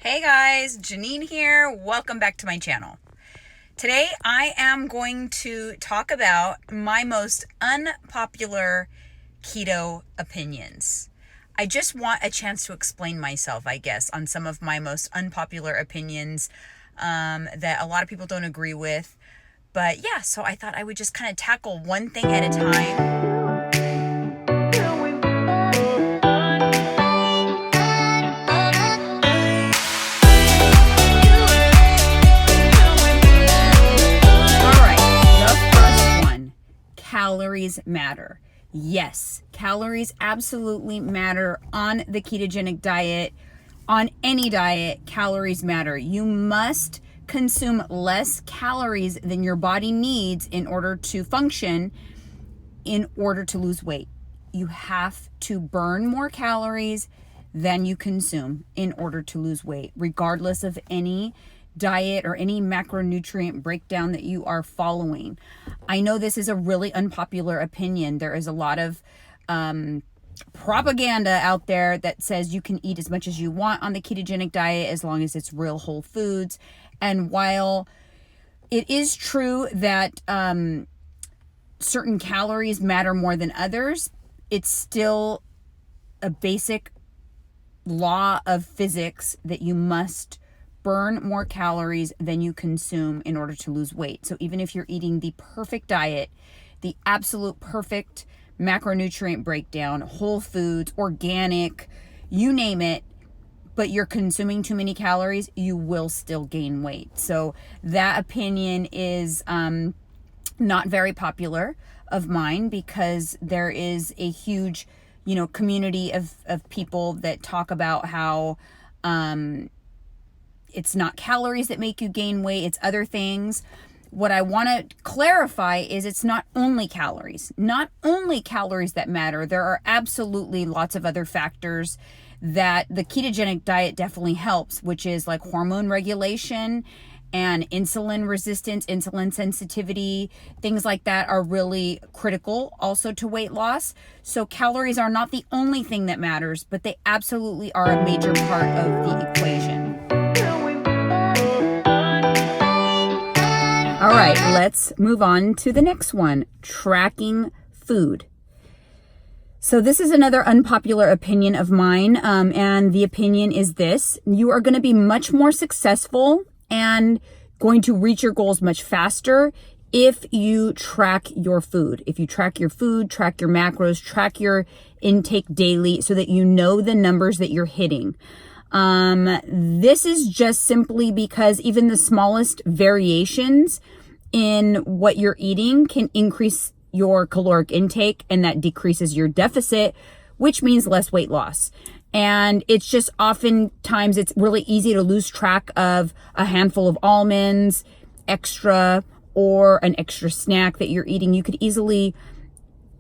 Hey guys, Janine here. Welcome back to my channel. Today I am going to talk about my most unpopular keto opinions. I just want a chance to explain myself, I guess, on some of my most unpopular opinions that a lot of people don't agree with. But yeah, so I thought I would just kind of tackle one thing at a time. Calories matter. Yes, calories absolutely matter on the ketogenic diet. On any diet, calories matter. You must consume less calories than your body needs in order to function, in order to lose weight. You have to burn more calories than you consume in order to lose weight, regardless of any diet or any macronutrient breakdown that you are following. I know this is a really unpopular opinion. There is a lot of propaganda out there that says you can eat as much as you want on the ketogenic diet as long as it's real whole foods. And while it is true that certain calories matter more than others, it's still a basic law of physics that you must burn more calories than you consume in order to lose weight. So even if you're eating the perfect diet, the absolute perfect macronutrient breakdown, whole foods, organic, you name it, but you're consuming too many calories, you will still gain weight. So that opinion is not very popular of mine, because there is a huge, community of people that talk about how it's not calories that make you gain weight, it's other things. What I want to clarify is it's not only calories that matter. There are absolutely lots of other factors that the ketogenic diet definitely helps, which is like hormone regulation and insulin resistance, insulin sensitivity. Things like that are really critical also to weight loss. So calories are not the only thing that matters, but they absolutely are a major part of the equation. All right, let's move on to the next one, tracking food. So this is another unpopular opinion of mine, and the opinion is this: you are going to be much more successful and going to reach your goals much faster if you track your food. If you track your food, track your macros, track your intake daily so that you know the numbers that you're hitting. This is just simply because even the smallest variations in what you're eating can increase your caloric intake, and that decreases your deficit, which means less weight loss. And it's just oftentimes it's really easy to lose track of a handful of almonds extra or an extra snack that you're eating. You could easily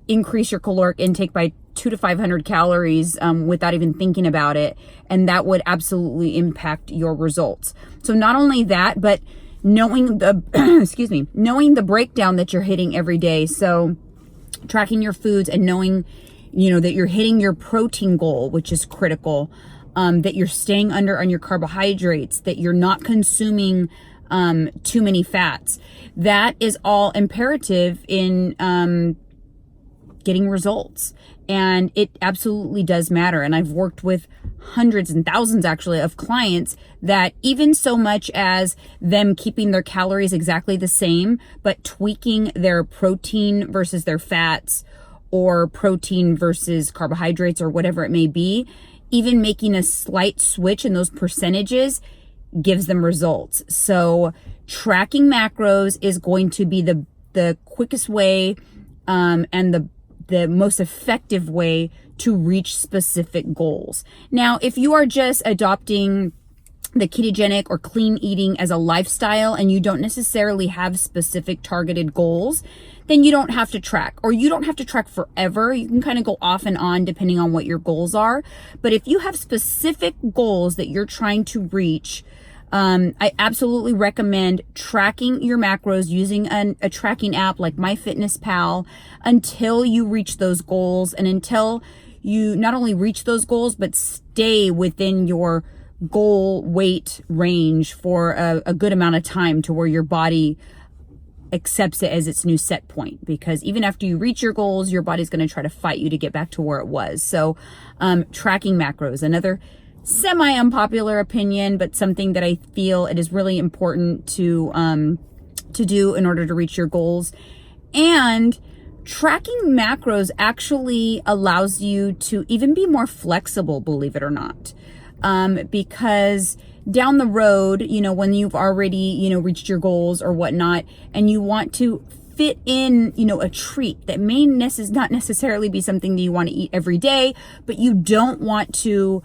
increase your caloric intake by 200 to 500 calories without even thinking about it. And that would absolutely impact your results. So not only that, but knowing the, knowing the breakdown that you're hitting every day. So tracking your foods and knowing, that you're hitting your protein goal, which is critical, that you're staying under on your carbohydrates, that you're not consuming too many fats. That is all imperative in getting results. And it absolutely does matter. And I've worked with hundreds and thousands actually of clients that even so much as them keeping their calories exactly the same, but tweaking their protein versus their fats, or protein versus carbohydrates, or whatever it may be, even making a slight switch in those percentages gives them results. So tracking macros is going to be the quickest way and the most effective way to reach specific goals. Now, if you are just adopting the ketogenic or clean eating as a lifestyle and you don't necessarily have specific targeted goals, then you don't have to track, or you don't have to track forever. You can kind of go off and on depending on what your goals are. But if you have specific goals that you're trying to reach, I absolutely recommend tracking your macros using a tracking app like MyFitnessPal until you reach those goals, and until you not only reach those goals, but stay within your goal weight range for a good amount of time to where your body accepts it as its new set point, because even after you reach your goals, your body's going to try to fight you to get back to where it was. So tracking macros, another semi unpopular opinion, but something that I feel it is really important to do in order to reach your goals. And tracking macros actually allows you to even be more flexible, believe it or not. Because down the road, when you've already, reached your goals or whatnot, and you want to fit in, a treat that may not necessarily be something that you want to eat every day, but you don't want to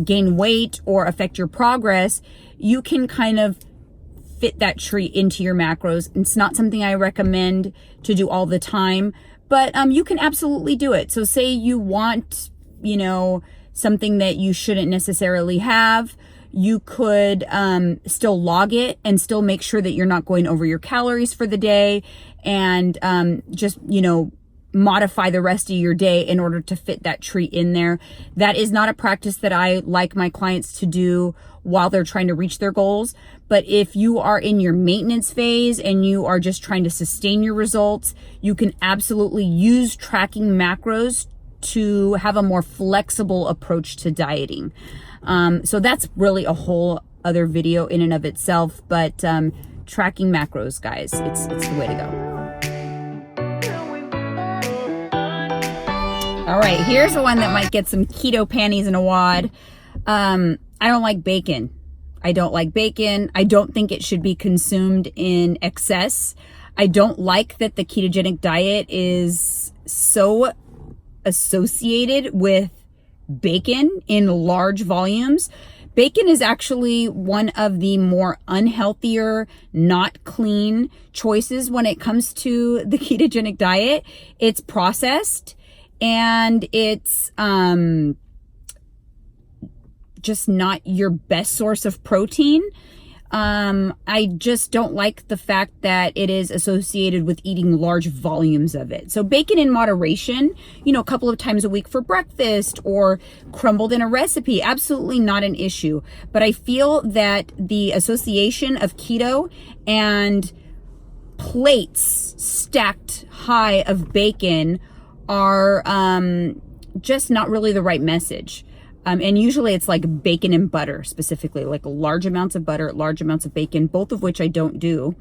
gain weight or affect your progress, you can kind of fit that treat into your macros. It's not something I recommend to do all the time, but you can absolutely do it. So say you want, something that you shouldn't necessarily have, you could still log it and still make sure that you're not going over your calories for the day, and just, modify the rest of your day in order to fit that treat in there. That is not a practice that I like my clients to do while they're trying to reach their goals. But if you are in your maintenance phase and you are just trying to sustain your results, you can absolutely use tracking macros to have a more flexible approach to dieting. So that's really a whole other video in and of itself, but tracking macros, guys, it's the way to go. All right, here's the one that might get some keto panties in a wad. I don't like bacon. I don't like bacon. I don't think it should be consumed in excess. I don't like that the ketogenic diet is so associated with bacon in large volumes. Bacon is actually one of the more unhealthier, not clean choices when it comes to the ketogenic diet. It's processed, and it's just not your best source of protein. I just don't like the fact that it is associated with eating large volumes of it. So bacon in moderation, a couple of times a week for breakfast or crumbled in a recipe, absolutely not an issue. But I feel that the association of keto and plates stacked high of bacon are just not really the right message. And usually it's like bacon and butter specifically, like large amounts of butter, large amounts of bacon, both of which I don't do.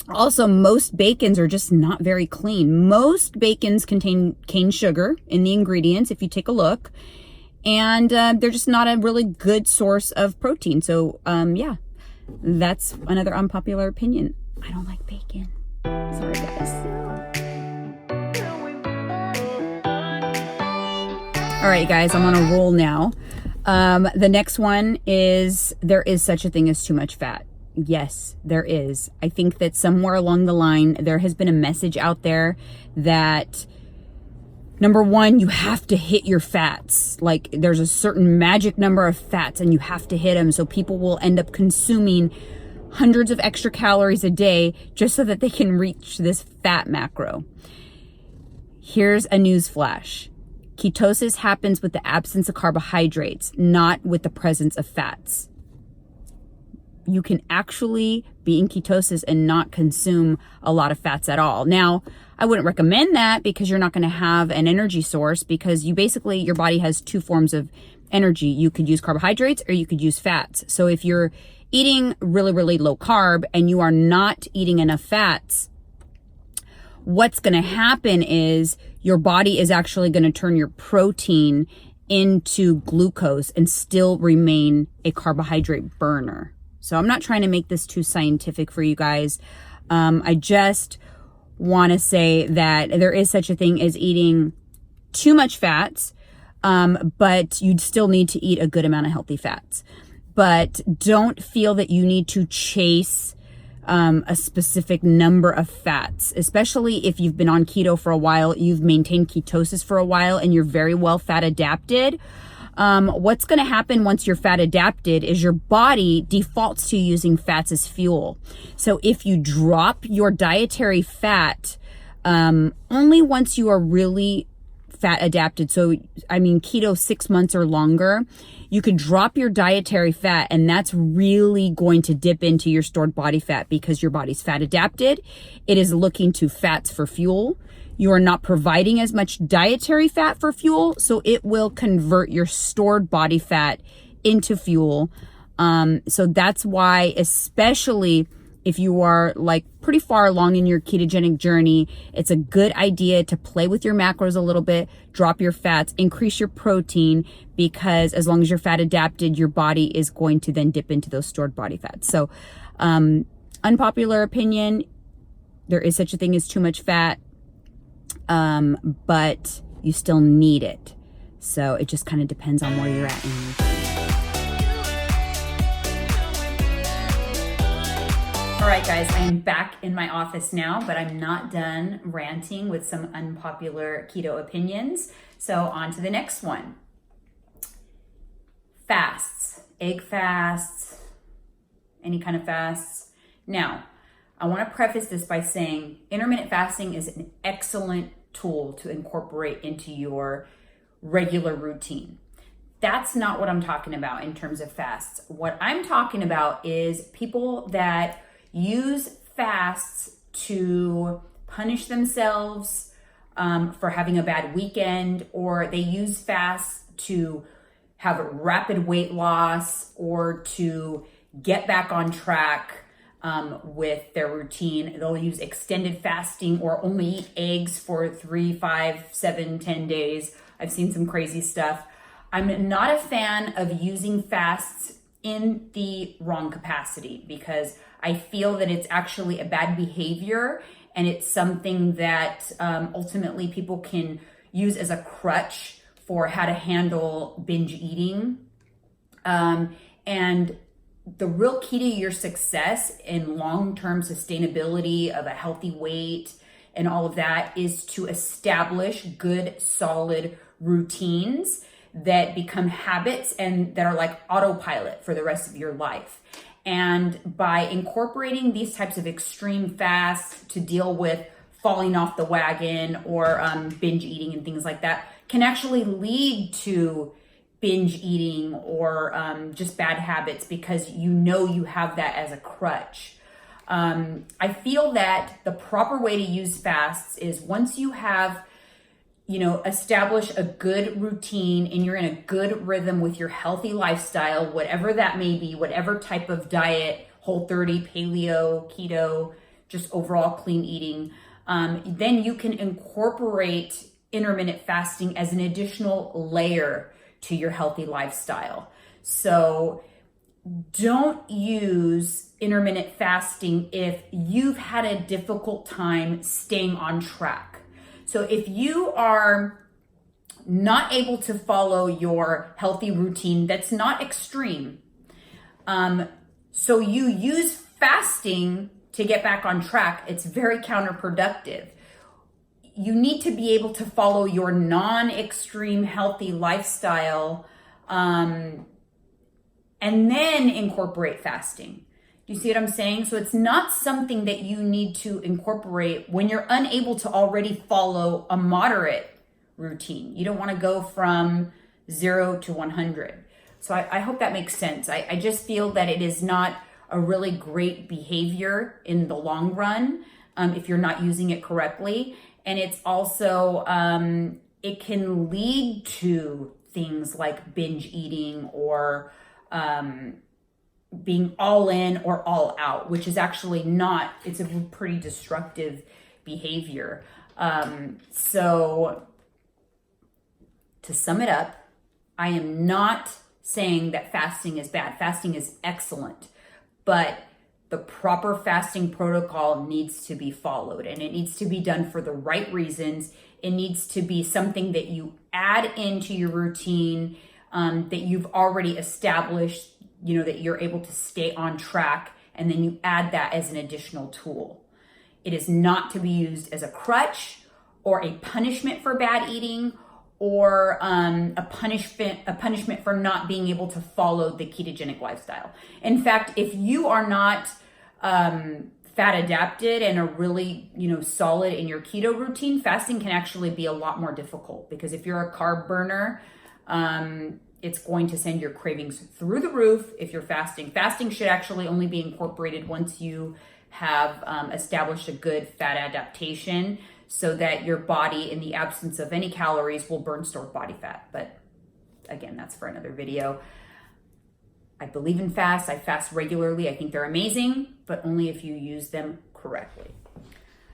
Also, most bacons are just not very clean. Most bacons contain cane sugar in the ingredients, if you take a look. And they're just not a really good source of protein. So, yeah, that's another unpopular opinion. I don't like bacon. Sorry, guys. All right, guys, I'm on a roll now. The next one is, there is such a thing as too much fat. Yes, there is. I think that somewhere along the line, there has been a message out there that, number one, you have to hit your fats. Like there's a certain magic number of fats and you have to hit them. So people will end up consuming hundreds of extra calories a day just so that they can reach this fat macro. Here's a news flash. Ketosis happens with the absence of carbohydrates, not with the presence of fats. You can actually be in ketosis and not consume a lot of fats at all. Now, I wouldn't recommend that because you're not going to have an energy source, because your body has two forms of energy. You could use carbohydrates or you could use fats. So if you're eating really, really low carb and you are not eating enough fats, what's going to happen is your body is actually going to turn your protein into glucose and still remain a carbohydrate burner. So I'm not trying to make this too scientific for you guys. I just want to say that there is such a thing as eating too much fats, but you'd still need to eat a good amount of healthy fats. But don't feel that you need to chase a specific number of fats, especially if you've been on keto for a while, you've maintained ketosis for a while, and you're very well fat adapted. What's going to happen once you're fat adapted is your body defaults to using fats as fuel. So if you drop your dietary fat, only once you are really fat adapted. So, I mean, keto 6 months or longer, you could drop your dietary fat, and that's really going to dip into your stored body fat because your body's fat adapted. It is looking to fats for fuel. You are not providing as much dietary fat for fuel, so it will convert your stored body fat into fuel. So that's why, especially if you are like pretty far along in your ketogenic journey, it's a good idea to play with your macros a little bit, drop your fats, increase your protein, because as long as you're fat adapted, your body is going to then dip into those stored body fats. So, unpopular opinion, there is such a thing as too much fat, but you still need it. So it just kind of depends on where you're at in your journey. All right, guys, I am back in my office now, but I'm not done ranting with some unpopular keto opinions. So on to the next one. Fasts, egg fasts, any kind of fasts. Now, I want to preface this by saying intermittent fasting is an excellent tool to incorporate into your regular routine. That's not what I'm talking about in terms of fasts. What I'm talking about is people that use fasts to punish themselves for having a bad weekend, or they use fasts to have rapid weight loss or to get back on track with their routine. They'll use extended fasting or only eat eggs for 3, 5, 7, 10 days. I've seen some crazy stuff. I'm not a fan of using fasts in the wrong capacity because I feel that it's actually a bad behavior, and it's something that ultimately people can use as a crutch for how to handle binge eating. And the real key to your success and long-term sustainability of a healthy weight and all of that is to establish good, solid routines that become habits and that are like autopilot for the rest of your life. And by incorporating these types of extreme fasts to deal with falling off the wagon or binge eating and things like that can actually lead to binge eating or just bad habits because you know you have that as a crutch. I feel that the proper way to use fasts is once you have establish a good routine and you're in a good rhythm with your healthy lifestyle, whatever that may be, whatever type of diet, Whole30, paleo, keto, just overall clean eating, then you can incorporate intermittent fasting as an additional layer to your healthy lifestyle. So don't use intermittent fasting if you've had a difficult time staying on track. So if you are not able to follow your healthy routine that's not extreme, so you use fasting to get back on track, it's very counterproductive. You need to be able to follow your non-extreme healthy lifestyle and then incorporate fasting. You see what I'm saying? So it's not something that you need to incorporate when you're unable to already follow a moderate routine. You don't want to go from 0 to 100. So I hope that makes sense. I just feel that it is not a really great behavior in the long run if you're not using it correctly. And it's also, it can lead to things like binge eating or being all in or all out, which is actually not, it's a pretty destructive behavior. So to sum it up, I am not saying that fasting is bad. Fasting is excellent, but the proper fasting protocol needs to be followed, and it needs to be done for the right reasons. It needs to be something that you add into your routine, that you've already established, that you're able to stay on track, and then you add that as an additional tool. It is not to be used as a crutch or a punishment for bad eating or a punishment for not being able to follow the ketogenic lifestyle. In fact, if you are not fat adapted and are really, solid in your keto routine, fasting can actually be a lot more difficult, because if you're a carb burner, it's going to send your cravings through the roof if you're fasting. Fasting should actually only be incorporated once you have established a good fat adaptation, so that your body, in the absence of any calories, will burn stored body fat. But again, that's for another video. I believe in fasts. I fast regularly. I think they're amazing, but only if you use them correctly.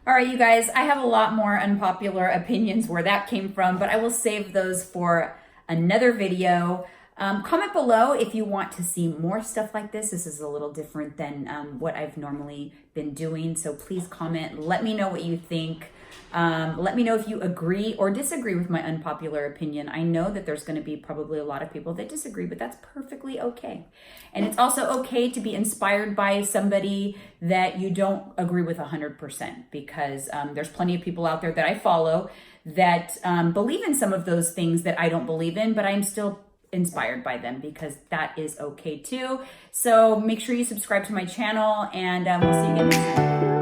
All right, you guys, I have a lot more unpopular opinions where that came from, but I will save those for another video. Comment below if you want to see more stuff like this. This is a little different than what I've normally been doing. So please comment. Let me know what you think. Let me know if you agree or disagree with my unpopular opinion. I know that there's going to be probably a lot of people that disagree, but that's perfectly okay. And it's also okay to be inspired by somebody that you don't agree with 100%, because there's plenty of people out there that I follow that believe in some of those things that I don't believe in, but I'm still inspired by them, because that is okay too. So make sure you subscribe to my channel, and we'll see you again next time.